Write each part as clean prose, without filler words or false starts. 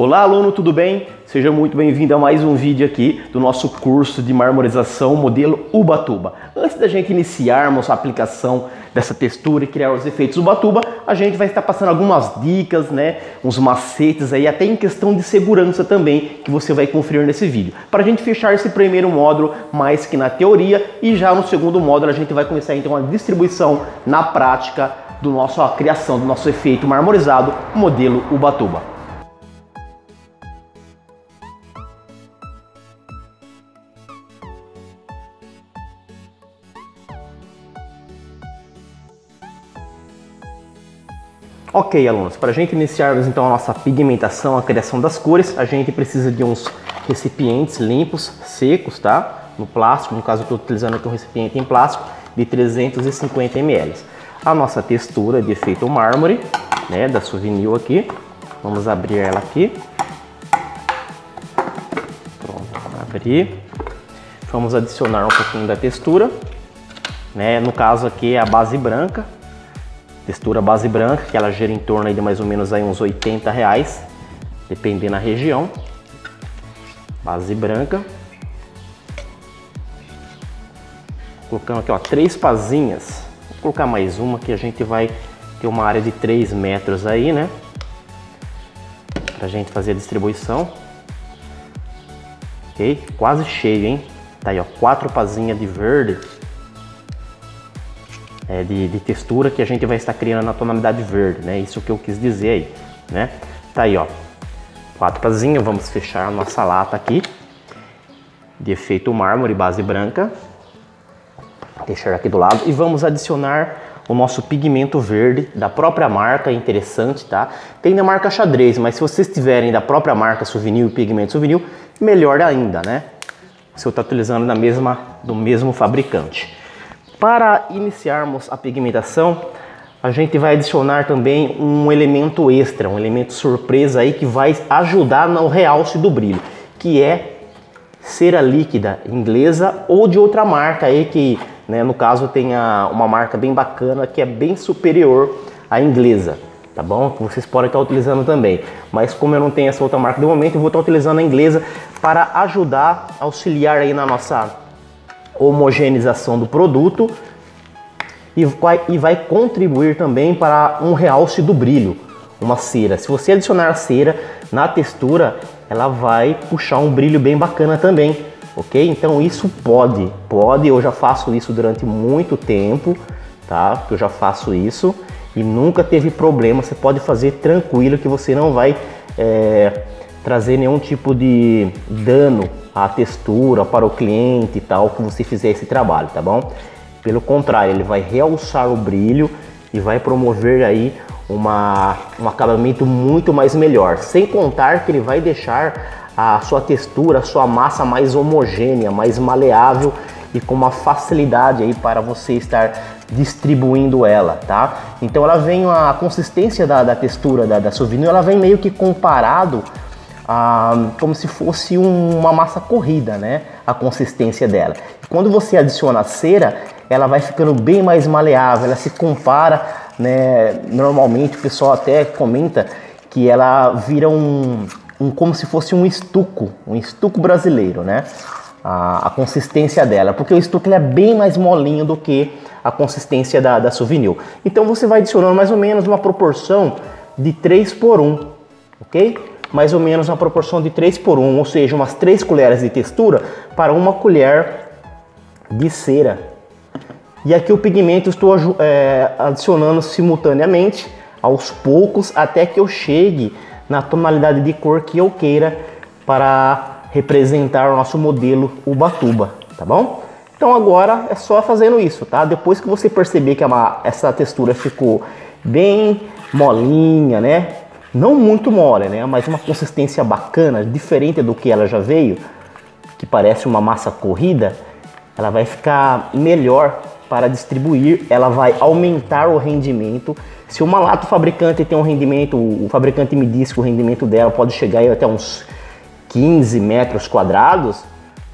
Olá aluno, tudo bem? Seja muito bem-vindo a mais um vídeo aqui do nosso curso de marmorização modelo Ubatuba. Antes da gente iniciarmos a aplicação dessa textura e criar os efeitos Ubatuba, a gente vai estar passando algumas dicas, uns macetes aí, até em questão de segurança também, que você vai conferir nesse vídeo. Para a gente fechar esse primeiro módulo mais que na teoria, e já no segundo módulo a gente vai começar então a distribuição na prática a criação do nosso efeito marmorizado modelo Ubatuba. Ok, alunos, para a gente iniciarmos então a nossa pigmentação, a criação das cores, a gente precisa de uns recipientes limpos, secos, tá? No plástico, no caso eu estou utilizando aqui um recipiente em plástico de 350 ml. A nossa textura de efeito mármore, da Suvinil aqui, vamos abrir ela aqui. Pronto, vamos abrir. Vamos adicionar um pouquinho da textura, no caso aqui é a base branca. Textura base branca, que ela gira em torno aí de mais ou menos aí uns R$80, dependendo da região. Base branca. Colocando aqui, ó, 3 pazinhas. Vou colocar mais uma que a gente vai ter uma área de 3 metros aí, pra gente fazer a distribuição. Ok? Quase cheio, hein? Tá aí, ó, 4 pazinhas de verde. De textura que a gente vai estar criando na tonalidade verde, Isso que eu quis dizer aí, Tá aí, ó, 4 pazinhas. Vamos fechar a nossa lata aqui de efeito mármore, base branca. Deixar aqui do lado e vamos adicionar o nosso pigmento verde da própria marca, interessante, tá? Tem da marca Xadrez, mas se vocês tiverem da própria marca Suvinil e pigmento Suvinil, melhor ainda, Se eu estou utilizando do mesmo fabricante. Para iniciarmos a pigmentação, a gente vai adicionar também um elemento extra, um elemento surpresa aí que vai ajudar no realce do brilho, que é cera líquida inglesa ou de outra marca aí que, no caso tem uma marca bem bacana que é bem superior à inglesa, tá bom? Que vocês podem estar utilizando também, mas como eu não tenho essa outra marca de momento, eu vou estar utilizando a inglesa para ajudar, auxiliar aí na nossa homogeneização do produto e vai contribuir também para um realce do brilho, uma cera. Se você adicionar cera na textura, ela vai puxar um brilho bem bacana também, ok? Então isso pode, eu já faço isso durante muito tempo, tá? Eu já faço isso e nunca teve problema. Você pode fazer tranquilo que você não vai trazer nenhum tipo de dano à textura para o cliente e tal, que você fizer esse trabalho, tá bom? Pelo contrário, ele vai realçar o brilho e vai promover aí um acabamento muito mais melhor, sem contar que ele vai deixar a sua textura, a sua massa mais homogênea, mais maleável e com uma facilidade aí para você estar distribuindo ela, tá? Então ela vem, a consistência da textura da Suvinil, ela vem meio que comparado como se fosse uma massa corrida, a consistência dela. Quando você adiciona a cera, ela vai ficando bem mais maleável, ela se compara, normalmente o pessoal até comenta que ela vira como se fosse um estuco brasileiro, a consistência dela, porque o estuco ele é bem mais molinho do que a consistência da Suvinil. Então você vai adicionando mais ou menos uma proporção de 3:1, ok? Mais ou menos uma proporção de 3:1, ou seja, umas 3 colheres de textura para 1 colher de cera. E aqui o pigmento eu estou adicionando simultaneamente, aos poucos, até que eu chegue na tonalidade de cor que eu queira para representar o nosso modelo Ubatuba, tá bom? Então agora é só fazendo isso, tá? Depois que você perceber que essa textura ficou bem molinha, não muito mole, mas uma consistência bacana, diferente do que ela já veio, que parece uma massa corrida, ela vai ficar melhor para distribuir, ela vai aumentar o rendimento. Se uma lata o fabricante tem um rendimento, o fabricante me disse que o rendimento dela pode chegar aí até uns 15 metros quadrados,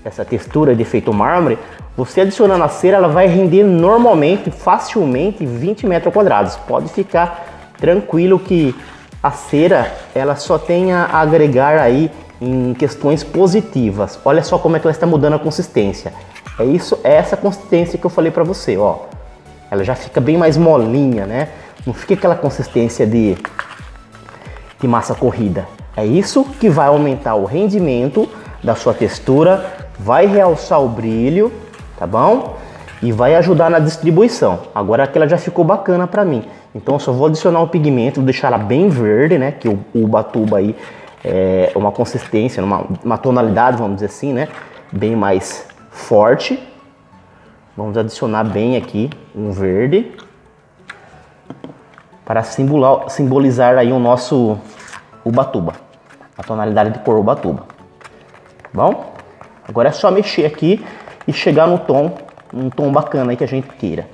essa textura de efeito mármore, você adicionando a cera, ela vai render normalmente, facilmente 20 metros quadrados. Pode ficar tranquilo que a cera, ela só tem a agregar aí em questões positivas. Olha só como é que ela está mudando a consistência. É essa consistência que eu falei para você, ó. Ela já fica bem mais molinha, né? Não fica aquela consistência de massa corrida. É isso que vai aumentar o rendimento da sua textura, vai realçar o brilho, tá bom? E vai ajudar na distribuição. Agora aqui ela já ficou bacana para mim. Então eu só vou adicionar o pigmento, vou deixar ela bem verde, né? Que o Ubatuba aí é uma consistência, uma tonalidade, vamos dizer assim, né? Bem mais forte. Vamos adicionar bem aqui um verde para simbolizar aí o nosso Ubatuba, a tonalidade de cor Ubatuba. Bom, agora é só mexer aqui e chegar no tom, um tom bacana aí que a gente queira.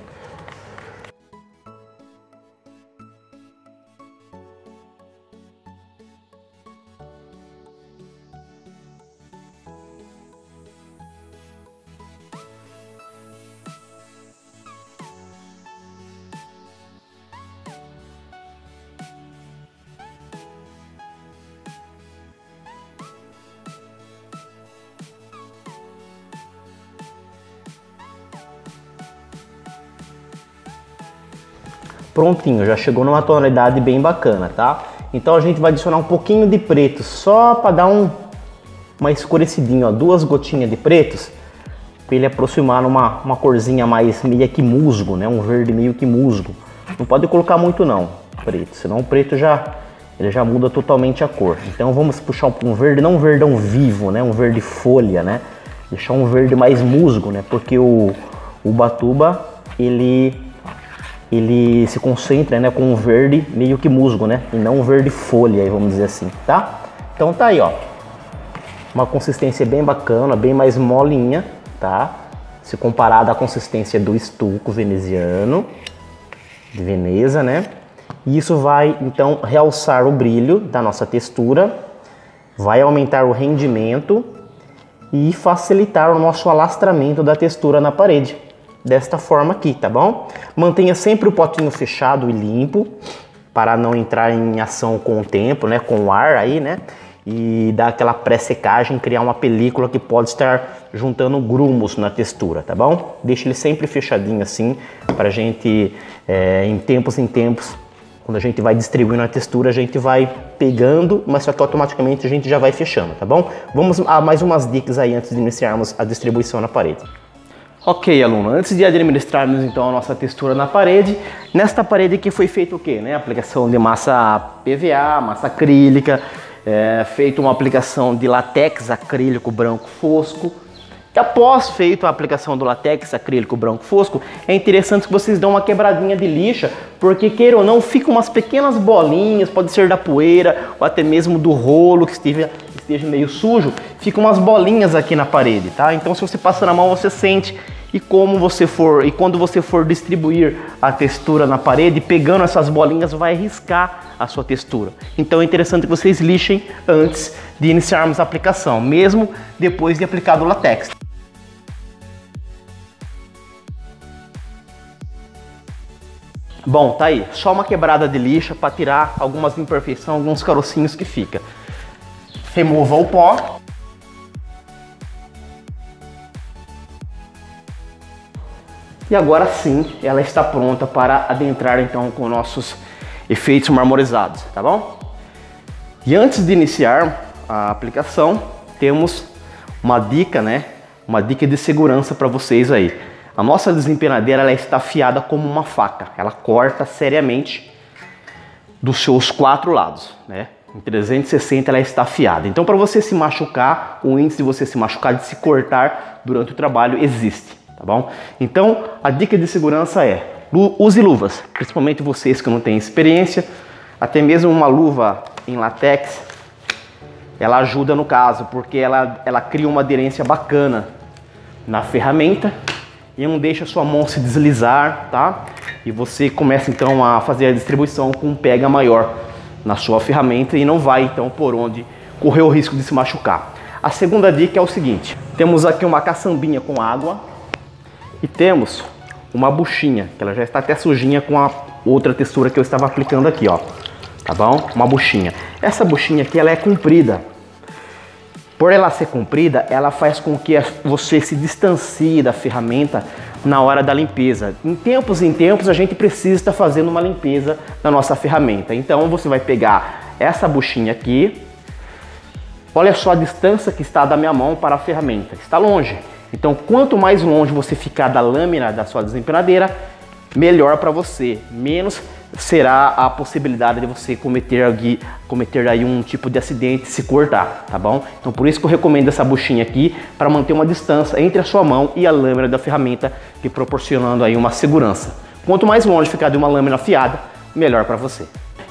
Prontinho, já chegou numa tonalidade bem bacana, tá? Então a gente vai adicionar um pouquinho de preto, só para dar uma escurecidinha, ó, 2 gotinhas de pretos, para ele aproximar numa corzinha mais meio que musgo, né? Um verde meio que musgo. Não pode colocar muito não, preto, senão o preto ele já muda totalmente a cor. Então vamos puxar um verde, não um verdão vivo, né? Um verde folha, né? Deixar um verde mais musgo, né? Porque o Ubatuba, ele se concentra, né, com um verde meio que musgo, né, e não um verde folha, aí vamos dizer assim, tá? Então tá aí, ó, uma consistência bem bacana, bem mais molinha, tá? Se comparada à consistência do estuco veneziano, de Veneza, né? E isso vai, então, realçar o brilho da nossa textura, vai aumentar o rendimento e facilitar o nosso alastramento da textura na parede. Desta forma aqui, tá bom? Mantenha sempre o potinho fechado e limpo para não entrar em ação com o tempo, né? Com o ar aí, né? E dar aquela pré-secagem, criar uma película que pode estar juntando grumos na textura, tá bom? Deixe ele sempre fechadinho assim, pra gente, em tempos, quando a gente vai distribuindo a textura, a gente vai pegando, mas só que automaticamente a gente já vai fechando, tá bom? Vamos a mais umas dicas aí antes de iniciarmos a distribuição na parede. Ok, aluno, antes de administrarmos então a nossa textura na parede, nesta parede aqui foi feito o quê? Né? Aplicação de massa PVA, massa acrílica, feito uma aplicação de látex acrílico branco fosco. E após feito a aplicação do látex acrílico branco fosco, é interessante que vocês dão uma quebradinha de lixa, porque queira ou não, ficam umas pequenas bolinhas, pode ser da poeira ou até mesmo do rolo que esteja meio sujo, ficam umas bolinhas aqui na parede, tá? Então se você passa na mão, você sente. E quando você for distribuir a textura na parede, pegando essas bolinhas, vai riscar a sua textura. Então é interessante que vocês lixem antes de iniciarmos a aplicação, mesmo depois de aplicado o látex. Bom, tá aí, só uma quebrada de lixa para tirar algumas imperfeições, alguns carocinhos que fica. Remova o pó. E agora sim, ela está pronta para adentrar então com nossos efeitos marmorizados, tá bom? E antes de iniciar a aplicação, temos uma dica, né? Uma dica de segurança para vocês aí. A nossa desempenadeira, ela está afiada como uma faca. Ela corta seriamente dos seus 4 lados, né? Em 360 ela está afiada. Então, para você se machucar, o índice de você se machucar, de se cortar durante o trabalho, existe, tá bom? Então, a dica de segurança é: use luvas, principalmente vocês que não têm experiência. Até mesmo uma luva em látex, ela ajuda no caso, porque ela cria uma aderência bacana na ferramenta e não deixa a sua mão se deslizar, tá? E você começa então a fazer a distribuição com um pega maior na sua ferramenta e não vai então por onde correr o risco de se machucar. A segunda dica é o seguinte: temos aqui uma caçambinha com água e temos uma buchinha, que ela já está até sujinha com a outra textura que eu estava aplicando aqui, ó. tá bom? Uma buchinha. Essa buchinha aqui, ela é comprida. Por ela ser comprida, ela faz com que você se distancie da ferramenta na hora da limpeza. Em tempos a gente precisa estar fazendo uma limpeza na nossa ferramenta. Então você vai pegar essa buchinha aqui. Olha só a distância que está da minha mão para a ferramenta. Está longe. Então quanto mais longe você ficar da lâmina da sua desempenadeira, melhor para você. Menos será a possibilidade de você cometer aí um tipo de acidente, se cortar, tá bom? Então por isso que eu recomendo essa buchinha aqui, para manter uma distância entre a sua mão e a lâmina da ferramenta, e proporcionando aí uma segurança. Quanto mais longe ficar de uma lâmina afiada, melhor para você.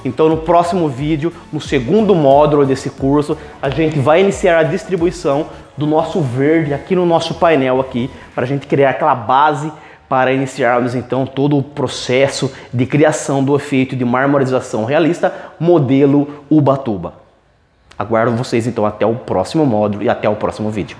Então no próximo vídeo, no segundo módulo desse curso, a gente vai iniciar a distribuição do nosso verde aqui no nosso painel aqui, para a gente criar aquela base para iniciarmos então todo o processo de criação do efeito de marmorização realista modelo Ubatuba. Aguardo vocês então até o próximo módulo e até o próximo vídeo.